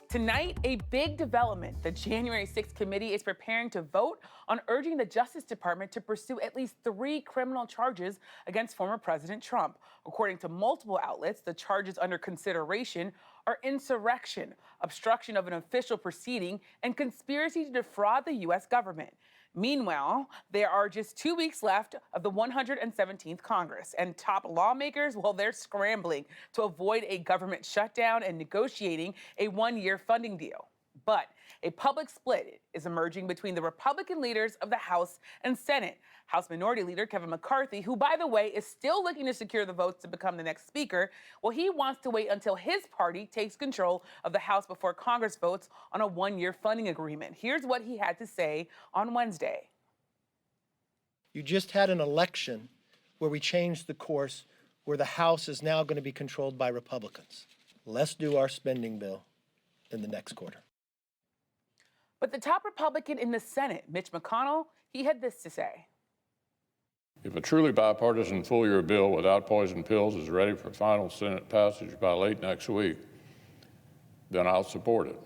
Tonight, a big development. The January 6th committee is preparing to vote on urging the Justice Department to pursue at least 3 criminal charges against former President Trump. According to multiple outlets, the charges under consideration are insurrection, obstruction of an official proceeding, and conspiracy to defraud the U.S. government. Meanwhile, there are just 2 weeks left of the 117th Congress, and top lawmakers, well, they're scrambling to avoid a government shutdown and negotiating a 1-year funding deal. But a public split is emerging between the Republican leaders of the House and Senate. House Minority Leader Kevin McCarthy, who, by the way, is still looking to secure the votes to become the next speaker, well, he wants to wait until his party takes control of the House before Congress votes on a 1-year funding agreement. Here's what he had to say on Wednesday. You just had an election where we changed the course, where the House is now going to be controlled by Republicans. Let's do our spending bill in the next quarter. But the top Republican in the Senate, Mitch McConnell, he had this to say. If a truly bipartisan full-year bill without poison pills is ready for final Senate passage by late next week, then I'll support it.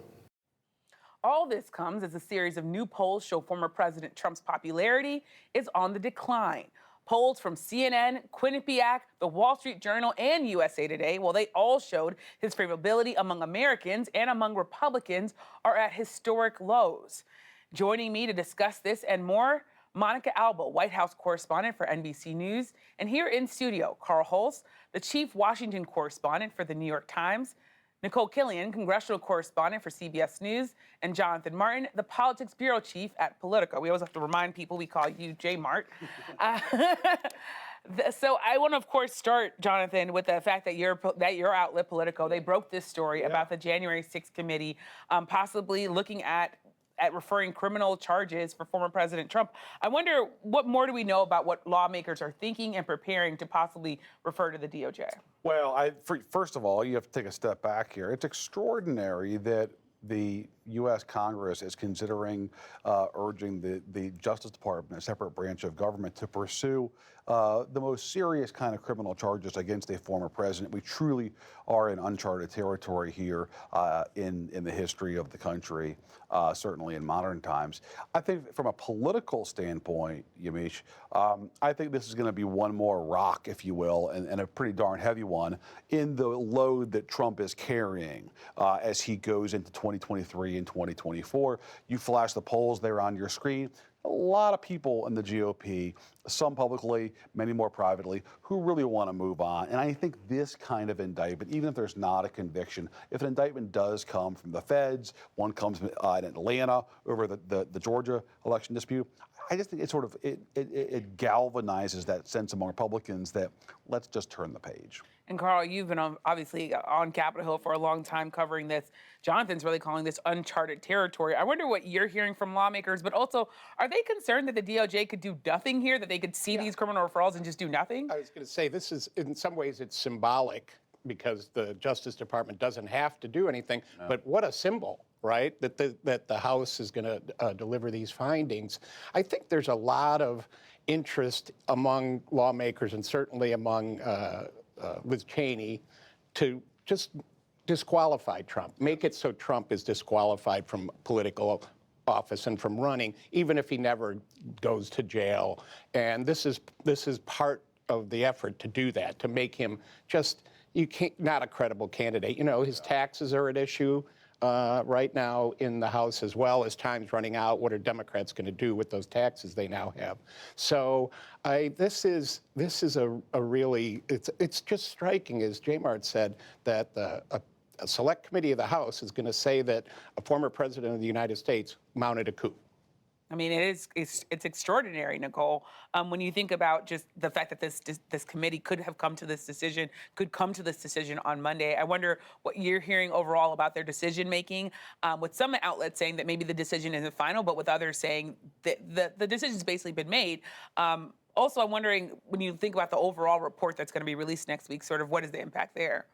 All this comes as a series of new polls show former President Trump's popularity is on the decline. Polls from CNN, Quinnipiac, The Wall Street Journal, and USA Today, well, they all showed his favorability among Americans and among Republicans are at historic lows. Joining me to discuss this and more, Monica Alba, White House correspondent for NBC News, and here in studio, Carl Hulse, the chief Washington correspondent for The New York Times, Nicole Killian, congressional correspondent for CBS News, and Jonathan Martin, the politics bureau chief at Politico. We always have to remind people we call you J-Mart. So I want to, of course, start, Jonathan, with the fact that your outlet, Politico, they broke this story about the January 6th committee possibly looking at referring criminal charges for former President Trump. I wonder, what more do we know about what lawmakers are thinking and preparing to possibly refer to the DOJ? Well, first of all, you have to take a step back here. It's extraordinary that the U.S. Congress is considering urging the Justice Department, a separate branch of government, to pursue the most serious kind of criminal charges against a former president. We truly are in uncharted territory here in the history of the country, certainly in modern times. I think from a political standpoint, Yamiche, I think this is going to be one more rock, if you will, and a pretty darn heavy one in the load that Trump is carrying as he goes into 2023 and 2024. You flash the polls there on your screen. A lot of people in the GOP, some publicly, many more privately, who really want to move on. And I think this kind of indictment, even if there's not a conviction, if an indictment does come from the feds, one comes in Atlanta over the Georgia election dispute, I just think it galvanizes that sense among Republicans that let's just turn the page. And Carl, you've been obviously on Capitol Hill for a long time covering this. Jonathan's really calling this uncharted territory. I wonder what you're hearing from lawmakers, but also, are they concerned that the DOJ could do nothing here, that they could see these criminal referrals and just do nothing? I was going to say, this is, in some ways, it's symbolic because the Justice Department doesn't have to do anything, but what a symbol, right, that the House is going to deliver these findings. I think there's a lot of interest among lawmakers and certainly among Liz Cheney to just disqualify Trump, make it so Trump is disqualified from political office and from running, even if he never goes to jail. And this is part of the effort to do that, to make him just not a credible candidate. You know, his taxes are at issue right now in the House as well. As time's running out, what are Democrats going to do with those taxes they now have? So this is a really, it's just striking, as J-Mart said, that a select committee of the House is going to say that a former president of the United States mounted a coup. I mean, it's extraordinary, Nicole. When you think about just the fact that this committee could come to this decision on Monday. I wonder what you're hearing overall about their decision making. With some outlets saying that maybe the decision isn't final, but with others saying that the decision's basically been made. Also, I'm wondering, when you think about the overall report that's going to be released next week, sort of what is the impact there?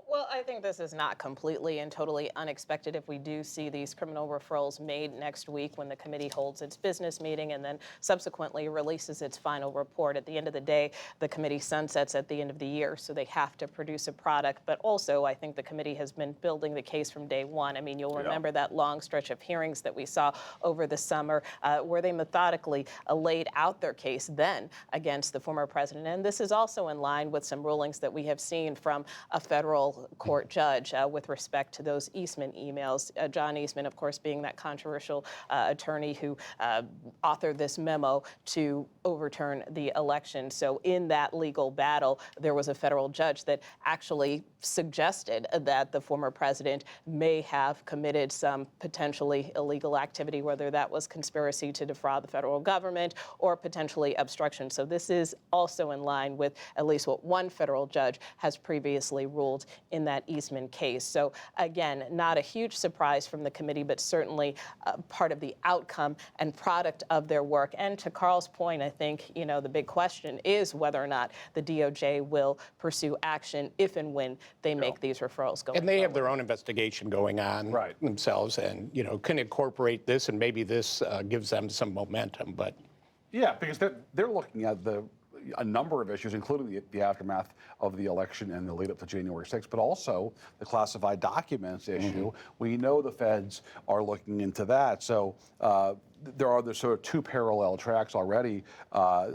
Well, I think this is not completely and totally unexpected if we do see these criminal referrals made next week when the committee holds its business meeting and then subsequently releases its final report. At the end of the day, the committee sunsets at the end of the year, so they have to produce a product. But also, I think the committee has been building the case from day one. I mean, you'll remember that long stretch of hearings that we saw over the summer where they methodically laid out their case then against the former president. And this is also in line with some rulings that we have seen from a federal court judge with respect to those Eastman emails. John Eastman, of course, being that controversial attorney who authored this memo to overturn the election. So in that legal battle, there was a federal judge that actually suggested that the former president may have committed some potentially illegal activity, whether that was conspiracy to defraud the federal government or potentially obstruction. So this is also in line with at least what one federal judge has previously ruled in that Eastman case. So again, not a huge surprise from the committee, but certainly part of the outcome and product of their work. And to Carl's point, I think, you know, the big question is whether or not the DOJ will pursue action if and when they make these referrals going And they have forward. their own investigation going on themselves, and, you know, can incorporate this, and maybe this gives them some momentum. But Yeah, because they're looking at a number of issues, including the aftermath of the election and the lead up to January 6th, but also the classified documents issue. We know the feds are looking into that. So there are sort of two parallel tracks already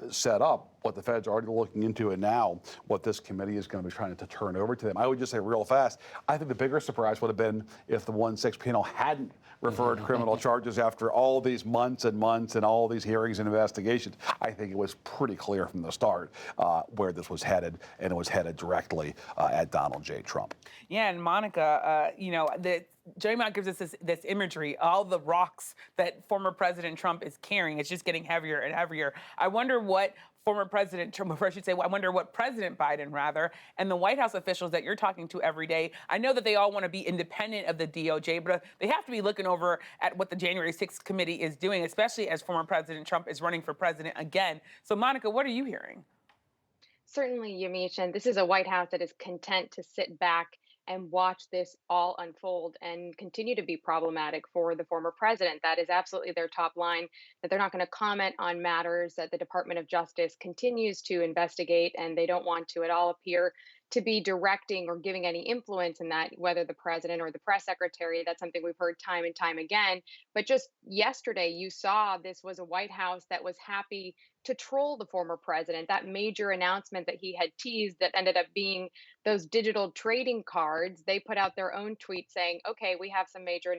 set up. What the feds are already looking into, and now what this committee is going to be trying to turn over to them. I would just say real fast, I think the bigger surprise would have been if the 1-6 panel hadn't referred criminal charges after all these months and months and all these hearings and investigations. I think it was pretty clear from the start where this was headed, and it was headed directly at Donald J. Trump. Yeah, and Monica, you know, Joey Mount gives us this imagery, all the rocks that former President Trump is carrying. It's just getting heavier and heavier. I wonder what former President Trump, or I should say, I wonder what President Biden, rather, and the White House officials that you're talking to every day, I know that they all want to be independent of the DOJ, but they have to be looking over at what the January 6th committee is doing, especially as former President Trump is running for president again. So, Monica, what are you hearing? Certainly, Yamiche, and this is a White House that is content to sit back and watch this all unfold and continue to be problematic for the former president. That is absolutely their top line, that they're not going to comment on matters that the Department of Justice continues to investigate, and they don't want to at all appear to be directing or giving any influence in that, whether the president or the press secretary. That's something we've heard time and time again. But just yesterday, you saw this was a White House that was happy to troll the former president. That major announcement that he had teased that ended up being those digital trading cards. They put out their own tweet saying, okay, we have some major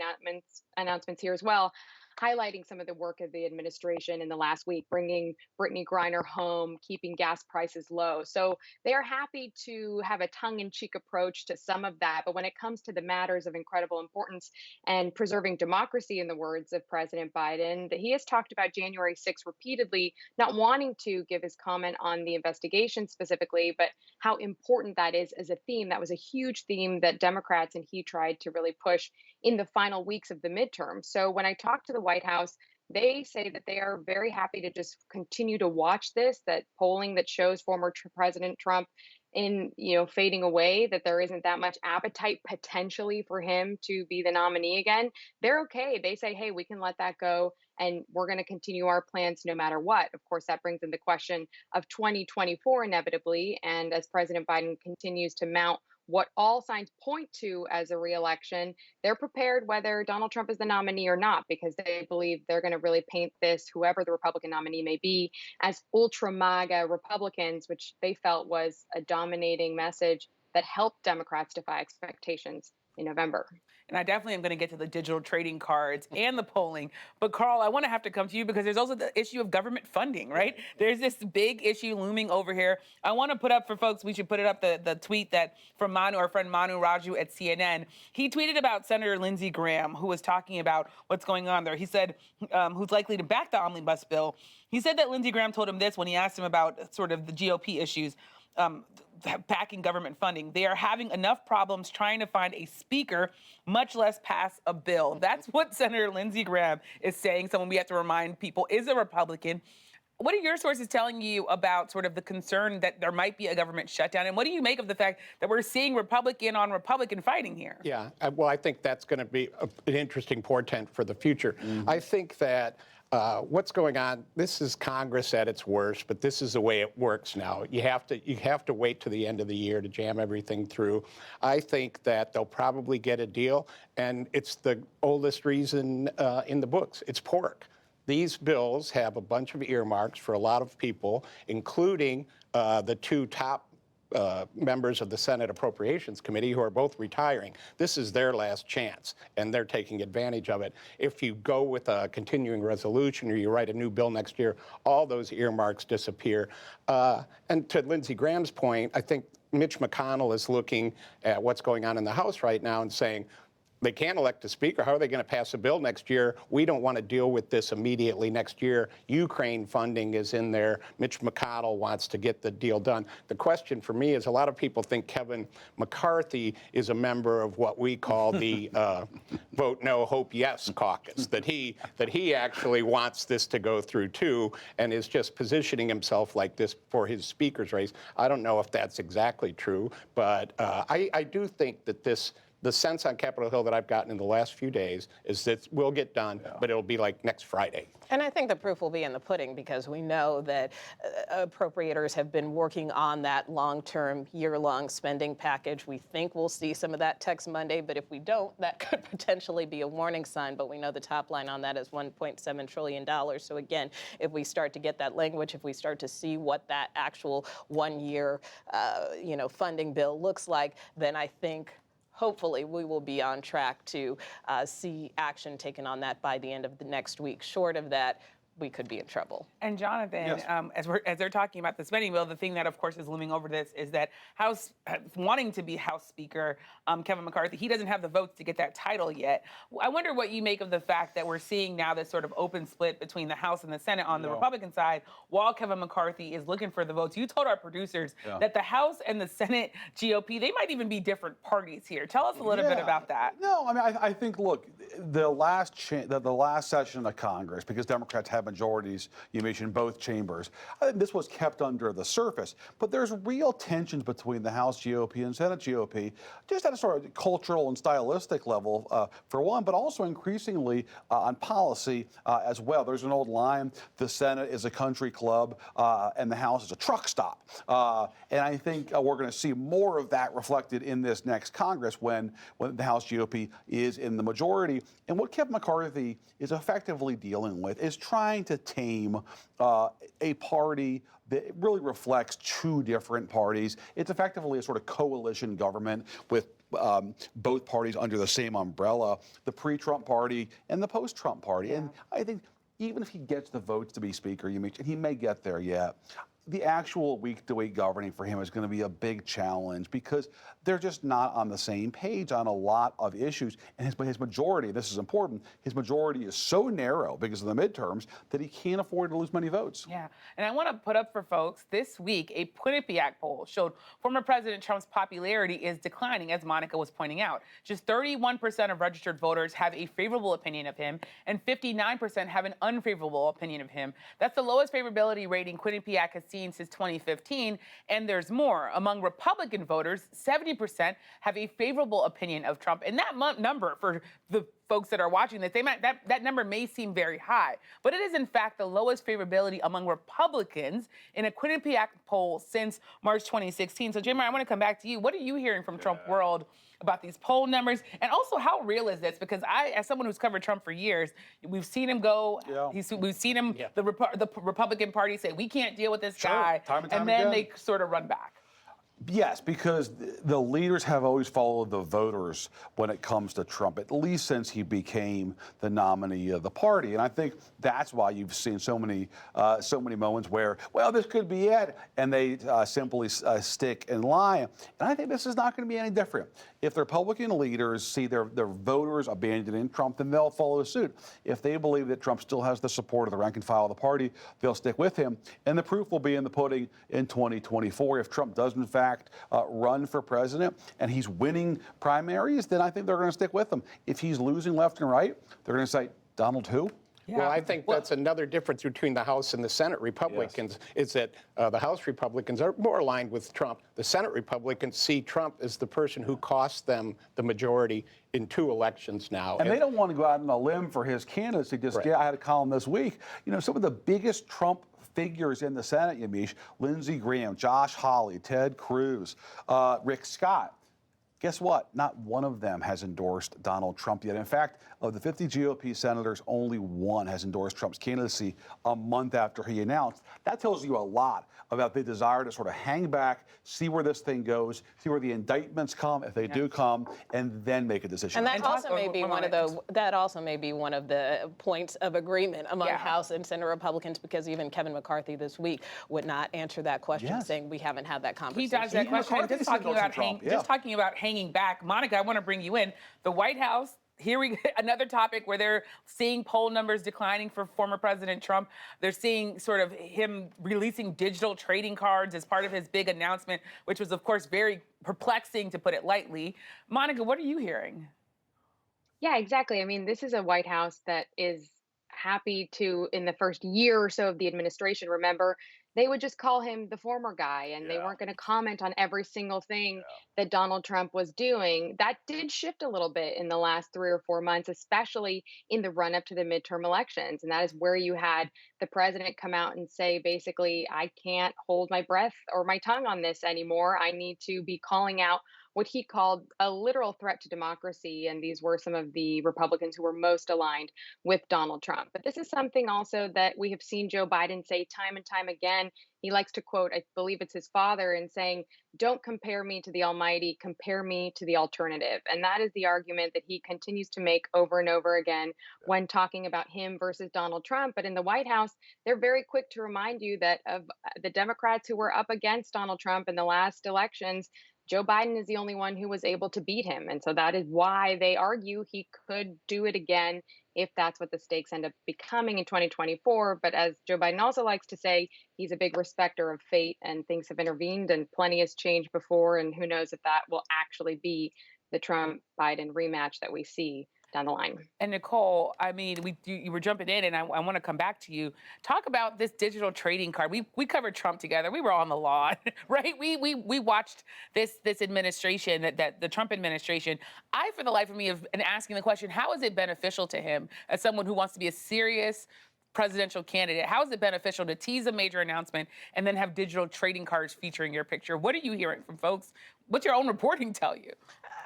announcements here as well, highlighting some of the work of the administration in the last week, bringing Brittany Griner home, keeping gas prices low. So they are happy to have a tongue-in-cheek approach to some of that. But when it comes to the matters of incredible importance and preserving democracy, in the words of President Biden, that he has talked about January 6th repeatedly, not wanting to give his comment on the investigation specifically, but how important that is as a theme. That was a huge theme that Democrats and he tried to really push in the final weeks of the midterm. So when I talk to the White House, they say that they are very happy to just continue to watch this, that polling that shows former President Trump in, fading away, that there isn't that much appetite potentially for him to be the nominee again. They're okay. They say, hey, we can let that go, and we're going to continue our plans no matter what. Of course, that brings in the question of 2024 inevitably. And as President Biden continues to mount what all signs point to as a reelection, they're prepared whether Donald Trump is the nominee or not, because they believe they're going to really paint this, whoever the Republican nominee may be, as ultra MAGA Republicans, which they felt was a dominating message that helped Democrats defy expectations in November. And I definitely am going to get to the digital trading cards and the polling. But Carl, I want to have to come to you because there's also the issue of government funding, right? There's this big issue looming over here. I want to put up for folks, we should put it up, the tweet that from Manu, our friend Manu Raju at CNN. He tweeted about Senator Lindsey Graham, who was talking about what's going on there. He said, who's likely to back the omnibus bill. He said that Lindsey Graham told him this when he asked him about sort of the GOP issues. Backing government funding. They are having enough problems trying to find a speaker, much less pass a bill. That's what Senator Lindsey Graham is saying. Someone we have to remind people is a Republican. What are your sources telling you about sort of the concern that there might be a government shutdown? And what do you make of the fact that we're seeing Republican on Republican fighting here? Yeah, well, I think that's going to be an interesting portent for the future. I think that what's going on, this is Congress at its worst, but this is the way it works now. You have to wait to the end of the year to jam everything through. I think that they'll probably get a deal, and it's the oldest reason in the books. It's pork. These bills have a bunch of earmarks for a lot of people, including the two top members of the Senate Appropriations Committee who are both retiring. This is their last chance, and they're taking advantage of it. If you go with a continuing resolution or you write a new bill next year, all those earmarks disappear. And to Lindsey Graham's point, I think Mitch McConnell is looking at what's going on in the House right now and saying, they can't elect a speaker. How are they going to pass a bill next year? We don't want to deal with this immediately next year. Ukraine funding is in there. Mitch McConnell wants to get the deal done. The question for me is a lot of people think Kevin McCarthy is a member of what we call the vote no, hope yes caucus, that he actually wants this to go through too and is just positioning himself like this for his speaker's race. I don't know if that's exactly true, but I do think that the sense on Capitol Hill that I've gotten in the last few days is that we'll get done, but it'll be like next Friday. And I think the proof will be in the pudding, because we know that appropriators have been working on that long-term, year-long spending package. We think we'll see some of that text Monday, but if we don't, that could potentially be a warning sign. But we know the top line on that is $1.7 trillion. So again, if we start to get that language, if we start to see what that actual one-year, funding bill looks like, then I think hopefully we will be on track to see action taken on that by the end of the next week. Short of that, we could be in trouble. And Jonathan, Yes. as they're talking about the spending bill, the thing that, of course, is looming over this is that House, wanting to be House Speaker, Kevin McCarthy, he doesn't have the votes to get that title yet. I wonder what you make of the fact that we're seeing now this sort of open split between the House and the Senate on the Republican side, while Kevin McCarthy is looking for the votes. You told our producers that the House and the Senate GOP, they might even be different parties here. Tell us a little bit about that. No, I mean, I think, look, the last session of Congress, because Democrats have majorities, you mentioned both chambers, I think this was kept under the surface. But there's real tensions between the House GOP and Senate GOP, just at a sort of cultural and stylistic level, for one, but also increasingly on policy as well. There's an old line, the Senate is a country club and the House is a truck stop. And I think we're going to see more of that reflected in this next Congress when the House GOP is in the majority. And what Kevin McCarthy is effectively dealing with is trying to tame a party that really reflects two different parties. It's effectively a sort of coalition government with both parties under the same umbrella, the pre-Trump party and the post-Trump party. And I think even if he gets the votes to be Speaker, and he may get there yet, the actual week-to-week governing for him is going to be a big challenge because they're just not on the same page on a lot of issues. And his majority, this is important, his majority is so narrow because of the midterms that he can't afford to lose many votes. Yeah, and I want to put up for folks, this week, a Quinnipiac poll showed former President Trump's popularity is declining, as Monica was pointing out. Just 31% of registered voters have a favorable opinion of him, and 59% have an unfavorable opinion of him. That's the lowest favorability rating Quinnipiac has seen since 2015, and there's more. Among Republican voters, 70% have a favorable opinion of Trump, and that number for the folks that are watching this, that number may seem very high, but it is in fact the lowest favorability among Republicans in a Quinnipiac poll since March 2016. So, Jim, I want to come back to you. What are you hearing from Trump world about these poll numbers? And also, how real is this? Because as someone who's covered Trump for years, we've seen him go, we've seen him, the Republican Party say, we can't deal with this guy, time and then again. they sort of run back. Yes, because the leaders have always followed the voters when it comes to Trump, at least since he became the nominee of the party. And I think that's why you've seen so many moments where, well, this could be it, and they simply stick and lie. And I think this is not going to be any different. If the Republican leaders see their voters abandoning Trump, then they'll follow suit. If they believe that Trump still has the support of the rank and file of the party, they'll stick with him. And the proof will be in the pudding in 2024. If Trump does, in fact, run for president and he's winning primaries, then I think they're going to stick with him. If he's losing left and right, they're going to say, Donald who? Well, I think that's another difference between the House and the Senate Republicans, is that the House Republicans are more aligned with Trump. The Senate Republicans see Trump as the person who cost them the majority in 2 elections now. And they don't want to go out on a limb for his candidacy. I had a column this week. You know, some of the biggest Trump figures in the Senate, Yamiche, Lindsey Graham, Josh Hawley, Ted Cruz, Rick Scott. Guess what? Not one of them has endorsed Donald Trump yet. In fact, of the 50 GOP senators, only one has endorsed Trump's candidacy a month after he announced. That tells you a lot about the desire to sort of hang back, see where this thing goes, see where the indictments come, if they do come, and then make a decision. And that also may be one of the points of agreement among House and Senate Republicans, because even Kevin McCarthy this week would not answer that question, saying we haven't had that conversation. He dodged that question. Just talking about hanging back. Monica, I want to bring you in. The White House, here we another topic where they're seeing poll numbers declining for former President Trump. They're seeing sort of him releasing digital trading cards as part of his big announcement, which was, of course, very perplexing, to put it lightly. Monica, what are you hearing? Yeah, exactly. I mean, this is a White House that is happy to, in the first year or so of the administration, remember, they would just call him the former guy, and they weren't going to comment on every single thing that Donald Trump was doing. That did shift a little bit in the last 3 or 4 months, especially in the run up to the midterm elections. And that is where you had the president come out and say, basically, I can't hold my breath or my tongue on this anymore. I need to be calling out what he called a literal threat to democracy. And these were some of the Republicans who were most aligned with Donald Trump. But this is something also that we have seen Joe Biden say time and time again. He likes to quote, I believe it's his father, in saying, don't compare me to the almighty, compare me to the alternative. And that is the argument that he continues to make over and over again when talking about him versus Donald Trump. But in the White House, they're very quick to remind you that of the Democrats who were up against Donald Trump in the last elections, Joe Biden is the only one who was able to beat him. And so that is why they argue he could do it again if that's what the stakes end up becoming in 2024. But as Joe Biden also likes to say, he's a big respecter of fate, and things have intervened and plenty has changed before. And who knows if that will actually be the Trump-Biden rematch that we see down the line. And Nicole, I mean, you were jumping in, and I want to come back to you. Talk about this digital trading card. We covered Trump together. We were on the lawn, right? We watched this administration, that the Trump administration. I, for the life of me, have been asking the question: how is it beneficial to him, as someone who wants to be a serious presidential candidate? How is it beneficial to tease a major announcement and then have digital trading cards featuring your picture? What are you hearing from folks? What's your own reporting tell you?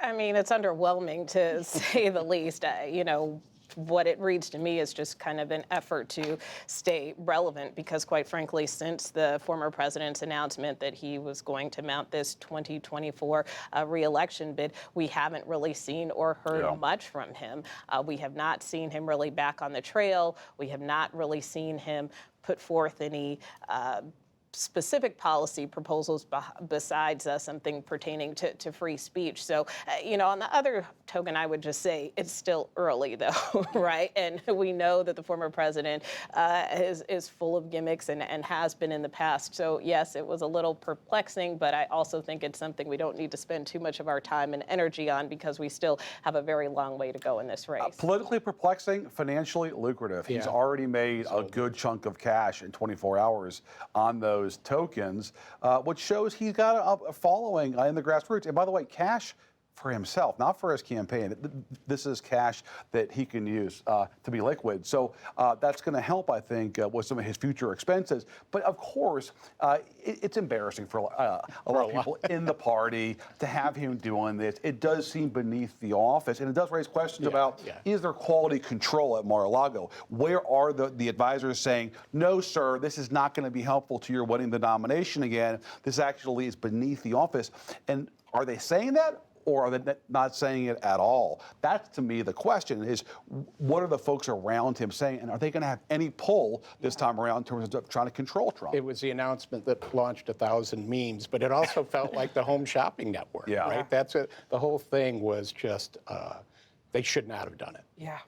I mean, it's underwhelming, to say the least. You know, what it reads to me is just kind of an effort to stay relevant, because quite frankly, since the former president's announcement that he was going to mount this 2024 re-election bid, we haven't really seen or heard much from him. We have not seen him really back on the trail. We have not really seen him put forth any specific policy proposals besides something pertaining to free speech. So, you know, on the other token, I would just say it's still early, though, right? And we know that the former president is full of gimmicks and has been in the past. So, yes, it was a little perplexing, but I also think it's something we don't need to spend too much of our time and energy on, because we still have a very long way to go in this race. Politically perplexing, financially lucrative. He's already made a good chunk of cash in 24 hours on those tokens, which shows he's got a following in the grassroots. And by the way, cash for himself, not for his campaign. This is cash that he can use to be liquid. So that's going to help, I think, with some of his future expenses. But of course, it's embarrassing for a lot of people in the party to have him doing this. It does seem beneath the office, and it does raise questions about, is there quality control at Mar-a-Lago? Where are the advisors saying, no, sir, this is not going to be helpful to your winning the nomination again. This actually is beneath the office. And are they saying that? Or are they not saying it at all? That's, to me, the question is, what are the folks around him saying? And are they going to have any pull this time around in terms of trying to control Trump? It was the announcement that launched 1,000 memes, but it also felt like the home shopping network, right? That's it. The whole thing was just, they should not have done it. Yeah.